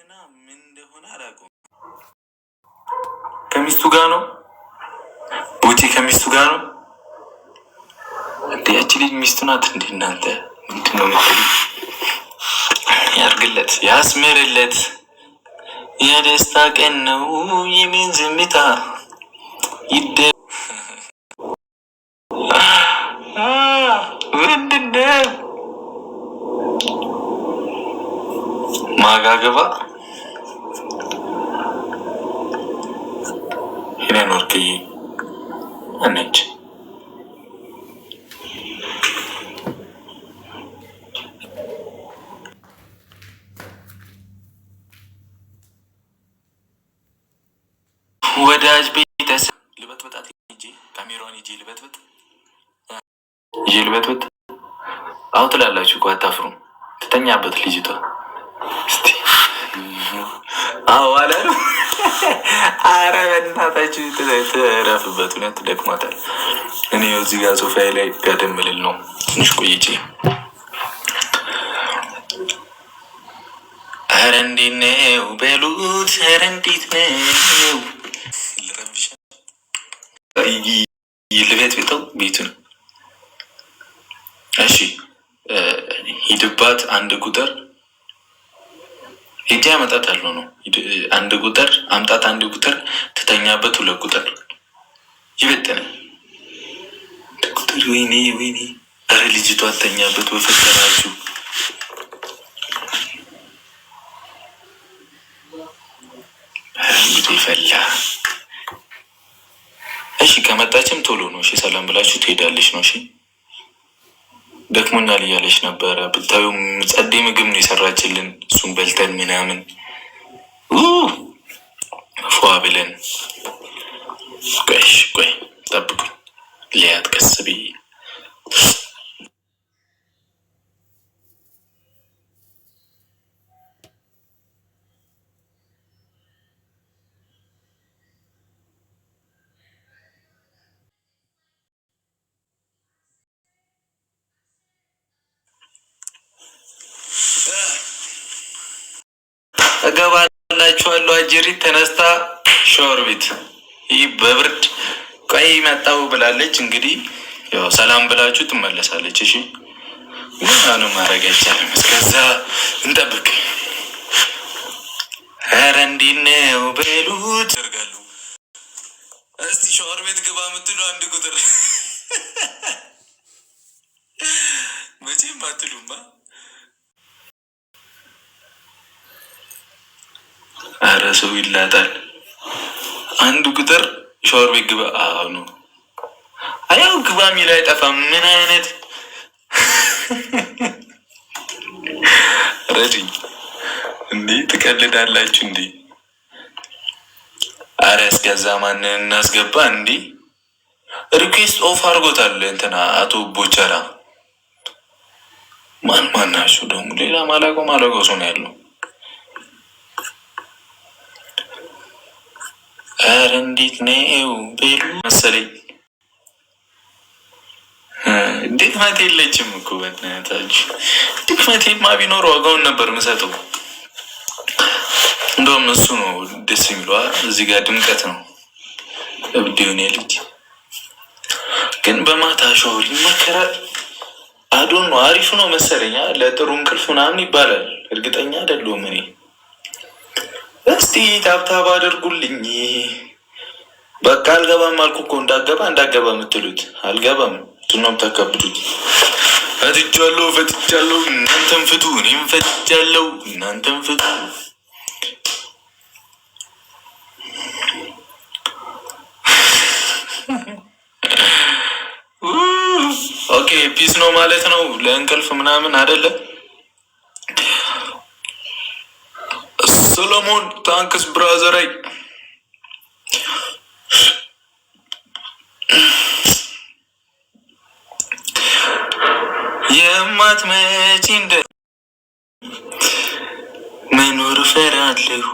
ፈተና ምን እንደሆነ አላውቅም። ከሚስቱ ጋር ነው ቡቲ፣ ከሚስቱ ጋር ነው እንዴ? ያቺ ልጅ ሚስቱ ናት እንዴ? እናንተ ምንድን ነው ምትሉ? ያርግለት፣ ያስምርለት። የደስታ ቀን ነው የምን ዝምታ ይደ ምንድነው ማጋገባ ሄለን ወርቅዬ እነች ወዳጅ ቤተሰብ ልበጥበጣት ሂጂ፣ ካሜራውን ሂጂ ልበጥበጥ አው ትላላችሁ እኮ አታፍሩም። ትተኛበት ልጅቷ እስቲ አዎ አላሉ። አረ በእናታችሁ ትረፍበት፣ እውነት ደክሟታል። እኔ እዚህ ጋር ሶፋዬ ላይ ጋደም ልል ነው ትንሽ ቆይቼ። አረ እንዴት ነው በሉት፣ አረ እንዴት ነው ልረብሻ ልቤት ቤተው ቤቱን እሺ ሂድባት አንድ ቁጥር ሄጄ አመጣታለሁ ነው። አንድ ቁጥር አምጣት፣ አንድ ቁጥር ትተኛበት፣ ሁለት ቁጥር ይበጠነ ቁጥር። ወይኔ ወይኔ፣ አረ ልጅቷ አተኛበት በፈጠራችሁ። እንግዲህ ፈላ። እሺ ከመጣችም ቶሎ ነው። እሺ ሰላም ብላችሁ ትሄዳለች ነው። እሺ ደክሞኛል እያለች ነበረ። ብታዩ ጸዴ ምግብ ነው የሰራችልን። እሱን በልተን ምናምን ፏ ብለን ቆይ ጠብቁኝ፣ ሊያት ቀስ ብዬ እገባላችኋለሁ። አጀሪት ተነስታ ሻወር ቤት ይህ በብርድ ቆይ መጣው ብላለች። እንግዲህ ያው ሰላም ብላችሁ ትመለሳለች። እሺ ምንም ማድረግ አይቻልም። እስከዛ እንጠብቅ። ኧረ እንዴት ነው በሉት ያደርጋሉ። እስቲ ሻወር ቤት ግባ የምትሉ አንድ ቁጥር መቼም አትሉማ። አረ ሰው ይላጣል። አንድ ቁጥር ሻወር ቤት ግባ። አሁኑ አያው ግባ የሚል አይጠፋም። ምን አይነት ረዲ እንዴ ትቀልዳላችሁ እንዴ? አረ እስከዛ ማንን እናስገባ እንዴ? ሪኩዌስት ኦፍ አድርጎታል እንትና አቶ ቦቸራ። ማን ናቸው ደግሞ? ሌላ ማላቆ ሰው ነው ያለው። አረ እንዴት ነው ቤሉ መሰለኝ። ድክመት የለችም እኮ በእናታችሁ። ድክመቴማ ቢኖር ዋጋውን ነበር ምሰጠው። እንደውም እሱ ነው ደስ የሚለዋ። እዚህ ጋር ድምቀት ነው። እብዴውን ልጅ ግን በማታ ሻወር ይመከራል። አዶን ነው አሪፍ ነው መሰለኛ። ለጥሩ እንቅልፍ ምናምን ይባላል። እርግጠኛ አይደለሁም እኔ። እስቲ ታብታብ አድርጉልኝ። በቃ አልገባም አልኩ እኮ። እንዳገባ የምትሉት አልገባም። ቱናም ተከብዱት። ፈትቻለሁ፣ እናንተም ፍቱ። እኔም ፈትቻለሁ፣ እናንተም ፍቱ። ኦኬ ፒስ ነው ማለት ነው። ለእንቅልፍ ምናምን አይደለም። ሰሎሞን ታንክስ ብራዘራይ። የማትመጪ እንደ መኖር ፈራለሁ።